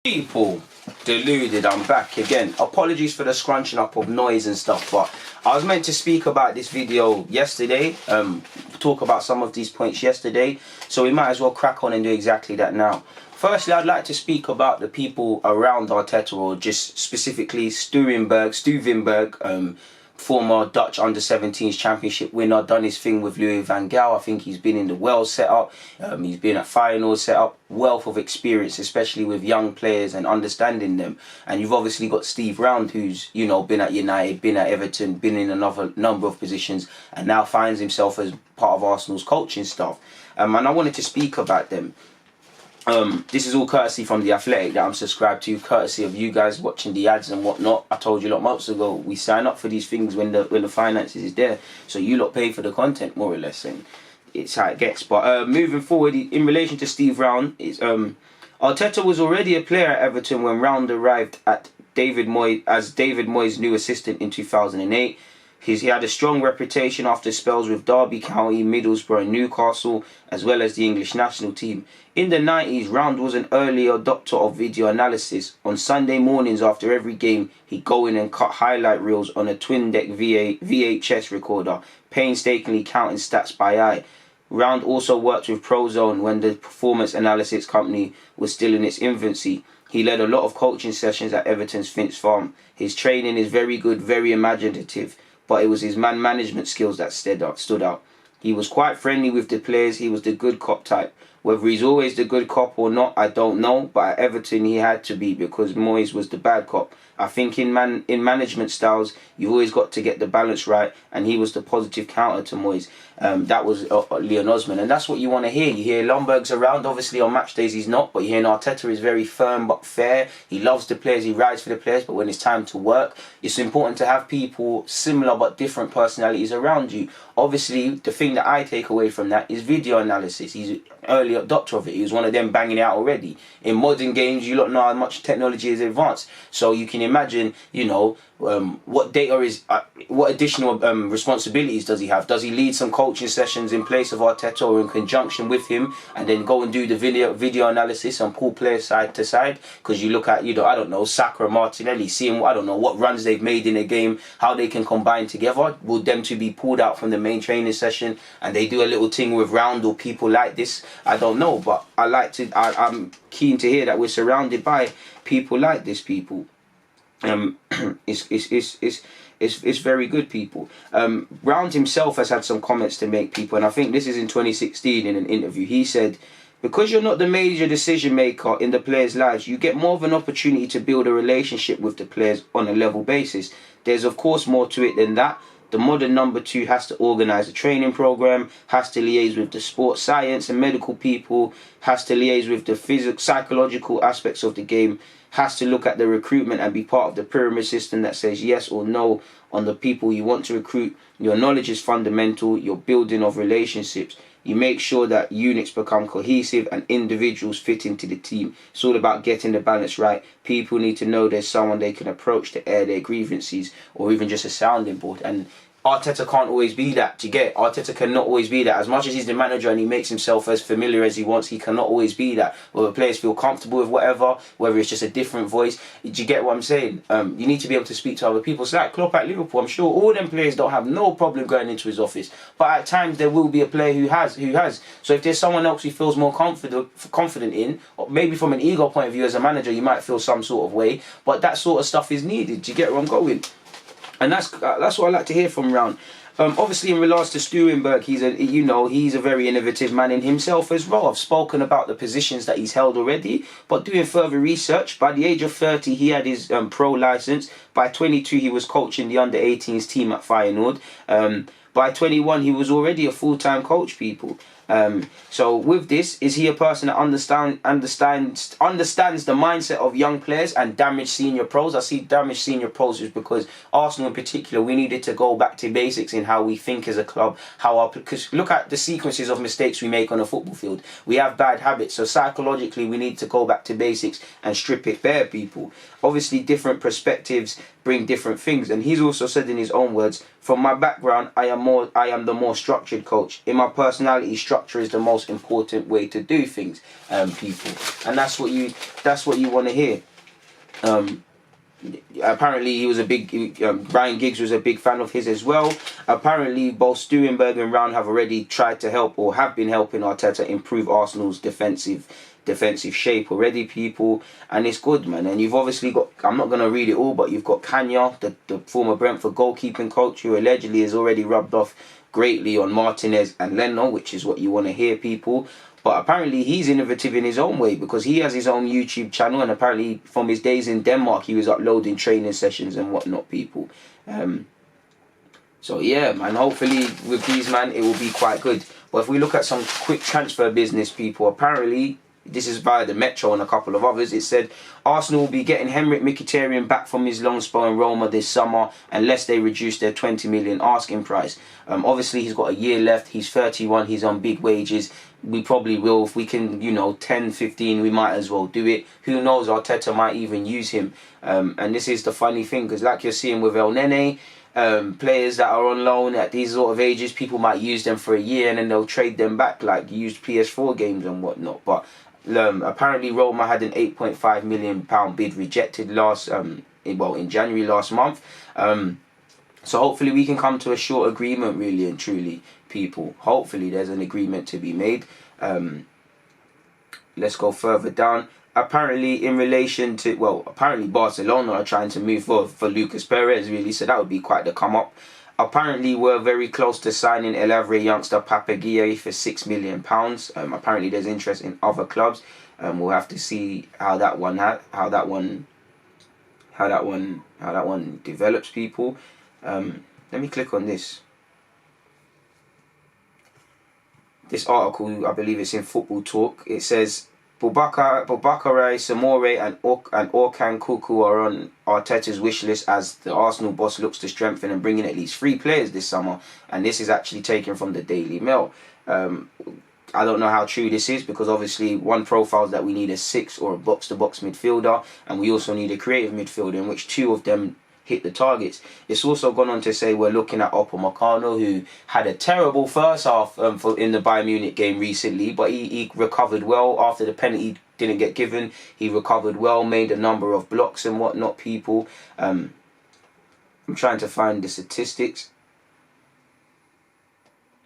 People, Deluded, I'm back again. Apologies for the scrunching up of noise and stuff, but I was meant to speak about this video yesterday, talk about some of these points yesterday, so we might as well crack on and do exactly that now. Firstly, I'd like to speak about the people around Arteta, or just specifically Stuivenberg, former Dutch under-17s championship winner, done his thing with Louis van Gaal. I think he's been in the Wales setup, he's been at finals setup, wealth of experience, especially with young players and understanding them. And you've obviously got Steve Round, who's, you know, been at United, been at Everton, been in another number of positions, and now finds himself as part of Arsenal's coaching staff. And I wanted to speak about them. This is all courtesy from The Athletic that I'm subscribed to, courtesy of you guys watching the ads and whatnot. I told you a lot months ago, we sign up for these things when the finances is there, so you lot pay for the content, more or less, and it's how it gets. But moving forward, in relation to Steve Round, Arteta was already a player at Everton when Round arrived at David Moyes' new assistant in 2008. He had a strong reputation after spells with Derby County, Middlesbrough and Newcastle, as well as the English national team. In the 90s, Round was an early adopter of video analysis. On Sunday mornings after every game, he'd go in and cut highlight reels on a twin-deck VHS recorder, painstakingly counting stats by eye. Round also worked with Prozone when the performance analysis company was still in its infancy. He led a lot of coaching sessions at Everton's Finch Farm. His training is very good, very imaginative, but it was his man management skills that stood out. He was quite friendly with the players. He was the good cop type. Whether he's always the good cop or not, I don't know, but at Everton he had to be, because Moyes was the bad cop. I think in management styles, you've always got to get the balance right, and he was the positive counter to Moyes. That was Leon Osman, and that's what you want to hear. You hear Lundberg's around, obviously on match days he's not, but you hear Arteta is very firm but fair. He loves the players, he rides for the players, but when it's time to work, it's important to have people similar but different personalities around you. Obviously, the thing that I take away from that is video analysis. He's an early adopter of it. He was one of them banging it out already. In modern games, you don't know how much technology is advanced, so you can imagine, you know, what additional responsibilities does he have? Does he lead some coaching sessions in place of Arteta or in conjunction with him, and then go and do the video analysis and pull players side to side? Because you look at, you know, I don't know, Saka and Martinelli, seeing, I don't know, what runs they've made in a game, how they can combine together. Will them to be pulled out from the main training session and they do a little thing with Round or people like this? I don't know, but I'm keen to hear that we're surrounded by people like this, people. It's very good, people. Round himself has had some comments to make, people, and I think this is in 2016 in an interview. He said, because you're not the major decision maker in the players' lives, you get more of an opportunity to build a relationship with the players on a level basis. There's of course more to it than that. The modern number two has to organise a training programme, has to liaise with the sports science and medical people, has to liaise with the psychological aspects of the game, has to look at the recruitment and be part of the pyramid system that says yes or no on the people you want to recruit. Your knowledge is fundamental, your building of relationships. You make sure that units become cohesive and individuals fit into the team. It's all about getting the balance right. People need to know there's someone they can approach to air their grievances, or even just a sounding board. And Arteta can't always be that. You get? Arteta cannot always be that. As much as he's the manager and he makes himself as familiar as he wants, he cannot always be that. Whether players feel comfortable with whatever, whether it's just a different voice. Do you get what I'm saying? You need to be able to speak to other people. So like Klopp at Liverpool, I'm sure all them players don't have no problem going into his office. But at times there will be a player who has. So if there's someone else he feels more confident in, or maybe from an ego point of view as a manager, you might feel some sort of way. But that sort of stuff is needed. Do you get where I'm going? And that's what I like to hear from Round. Obviously, in regards to Stuivenberg, he's a very innovative man in himself as well. I've spoken about the positions that he's held already, but doing further research, by the age of 30, he had his pro license. By 22, he was coaching the under-18s team at Feyenoord. By 21, he was already a full-time coach, people. So with this, is he a person that understands the mindset of young players and damaged senior pros? I see damaged senior pros is because Arsenal in particular, we needed to go back to basics in how we think as a club, because look at the sequences of mistakes we make on a football field. We have bad habits, so psychologically we need to go back to basics and strip it bare, people. Obviously, different perspectives bring different things, and he's also said in his own words, from my background, I am the more structured coach. In my personality, structure structure is the most important way to do things, people, and that's what you want to hear. Apparently he was a big Ryan Giggs was a big fan of his as well. Apparently both Stuivenberg and Round have already tried to help, or have been helping Arteta improve Arsenal's defensive shape already, people, and it's good, man. And you've obviously got, I'm not going to read it all, but you've got Kanya, the former Brentford goalkeeping coach, who allegedly has already rubbed off greatly on Martinez and Leno, which is what you want to hear, people. But apparently he's innovative in his own way, because he has his own YouTube channel, and apparently from his days in Denmark he was uploading training sessions and whatnot, people. So yeah, man, hopefully with these, man, it will be quite good. But if we look at some quick transfer business, people, apparently, this is via the Metro and a couple of others, it said Arsenal will be getting Henrikh Mkhitaryan back from his loan spell in Roma this summer unless they reduce their 20 million asking price. Obviously he's got a year left, he's 31, he's on big wages. We probably will, if we can, 10, 15, we might as well do it. Who knows, Arteta might even use him. And this is the funny thing, because like you're seeing with El Nene, players that are on loan at these sort of ages, people might use them for a year and then they'll trade them back like used PS4 games and whatnot. But apparently Roma had an £8.5 million bid rejected in January last month. So hopefully we can come to a short agreement, really and truly, people. Hopefully there's an agreement to be made. Let's go further down. Apparently in relation to, apparently Barcelona are trying to move for Lucas Perez, really, so that would be quite the come up. Apparently we're very close to signing El Havre youngster Pape for £6 million. Apparently there's interest in other clubs. We'll have to see how that one develops, people. Let me click on this. This article, I believe it's in Football Talk. It says Boubacar Samore and Orkan Kuku are on Arteta's wish list as the Arsenal boss looks to strengthen and bring in at least 3 players this summer. And this is actually taken from the Daily Mail. I don't know how true this is, because obviously one profile is that we need a 6 or a box-to-box midfielder, and we also need a creative midfielder, in which 2 of them hit the targets. It's also gone on to say we're looking at Upamecano, who had a terrible first half in the Bayern Munich game recently, but he recovered well after the penalty didn't get given. He recovered well, made a number of blocks and whatnot, people. I'm trying to find the statistics.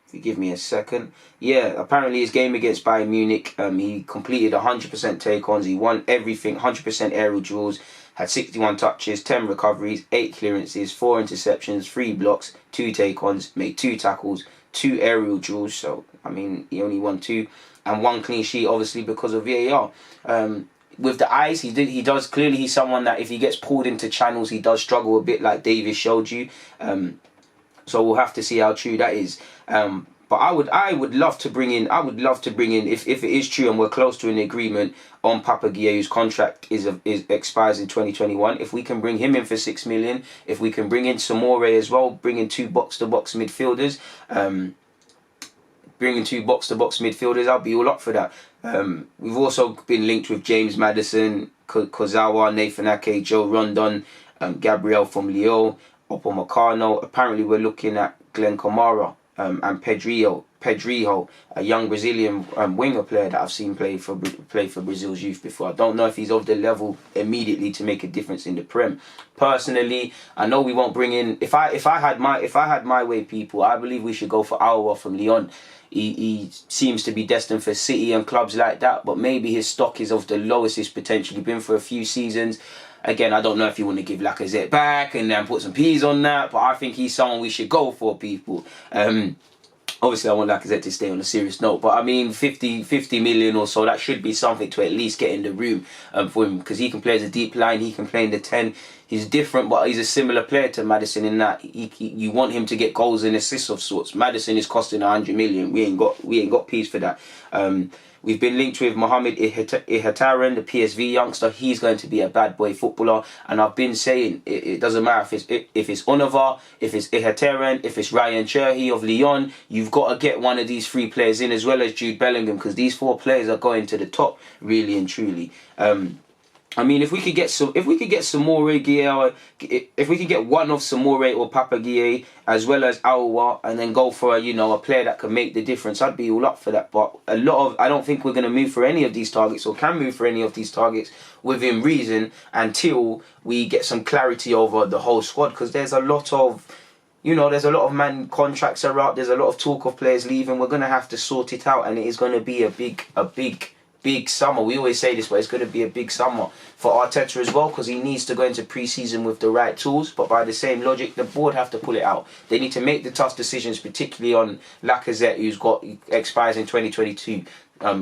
If you give me a second. Yeah, apparently his game against Bayern Munich, he completed 100% take-ons. He won everything, 100% aerial duels, had 61 touches, 10 recoveries, 8 clearances, 4 interceptions, 3 blocks, 2 take-ons, made 2 tackles, 2 aerial duels. So, I mean, he only won 2. And 1 clean sheet, obviously, because of VAR. With the eyes, he does, clearly he's someone that if he gets pulled into channels, he does struggle a bit, like Davis showed you. So we'll have to see how true that is. But I would love to bring in, if it is true and we're close to an agreement on Papaguieu's contract expires in 2021. If we can bring him in for 6 million, if we can bring in Samore as well, bring in 2 box-to-box midfielders, I'll be all up for that. We've also been linked with James Maddison, Kozawa, Nathan Ake, Joe Rondon, Gabriel from Lyon, Upamecano. Apparently we're looking at Glenn Kamara and Pedrinho, a young Brazilian winger player that I've seen play for Brazil's youth before. I don't know if he's of the level immediately to make a difference in the Prem. Personally, I know we won't bring in. If I had my way, people, I believe we should go for Aouar from Lyon. He seems to be destined for City and clubs like that, but maybe his stock is of the lowest it's potentially been for a few seasons. Again, I don't know if you want to give Lacazette back and then put some P's on that, but I think he's someone we should go for, people. Obviously, I want Lacazette to stay on a serious note, but I mean, 50 million or so, that should be something to at least get in the room for him, because he can play as a deep line, he can play in the 10. He's different, but he's a similar player to Maddison in that you want him to get goals and assists of sorts. Maddison is costing 100 million. We ain't got peas for that. We've been linked with Mohamed Mkhitaryan, the PSV youngster. He's going to be a bad boy footballer. And I've been saying, it doesn't matter if it's Onavar, if it's Mkhitaryan, if it's Ryan Cherhy of Lyon. You've got to get one of these 3 players in, as well as Jude Bellingham, because these 4 players are going to the top, really and truly. I mean, if we could get Samore Gueye, if we could get one of Samore or Papa Gueye as well as Aouar, and then go for a player that can make the difference, I'd be all up for that. But I don't think we're going to move for any of these targets, or can move for any of these targets within reason, until we get some clarity over the whole squad, because there's a lot of man contracts are out. There's a lot of talk of players leaving. We're going to have to sort it out, and it is going to be a big summer. We always say this, but it's going to be a big summer for Arteta as well, because he needs to go into pre-season with the right tools. But by the same logic, the board have to pull it out. They need to make the tough decisions, particularly on Lacazette, who's expires in 2022.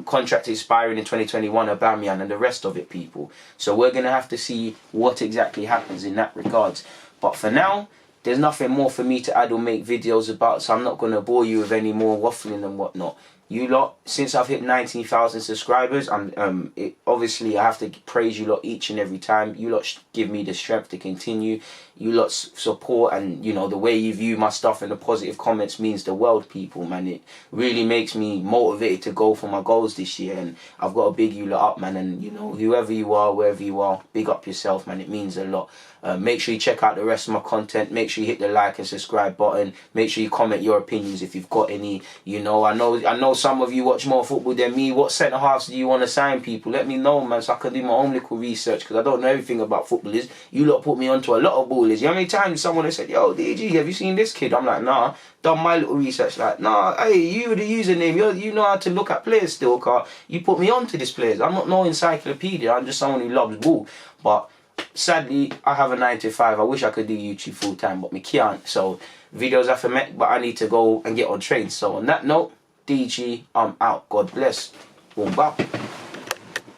Contract expiring in 2021, Aubameyang, and the rest of it, people. So we're going to have to see what exactly happens in that regards. But for now, there's nothing more for me to add or make videos about, so I'm not going to bore you with any more waffling and whatnot. You lot, since I've hit 19,000 subscribers, obviously I have to praise you lot each and every time. You lot give me the strength to continue. You lot's support and the way you view my stuff and the positive comments means the world, people, man. It really makes me motivated to go for my goals this year, and I've got to big you lot up, man. And whoever you are, wherever you are, big up yourself, man. It means a lot. Make sure you check out the rest of my content. Make sure you hit the like and subscribe button. Make sure you comment your opinions if you've got any. I know some of you watch more football than me. What centre halves do you want to sign, people? Let me know, man, so I can do my own little research, because I don't know everything about footballers. You lot put me onto a lot of ballers. You know how many times someone has said, "Yo, DG, have you seen this kid?" I'm like, nah. Done my little research. Like, nah. Hey, you the username. You know how to look at players still, car. You put me onto these players. I'm not no encyclopedia. I'm just someone who loves ball. But sadly, I have a 9 to 5. I wish I could do YouTube full time, but me can't. So videos have to make, but I need to go and get on train. So on that note, DG, I'm out. God bless. Boom, bap.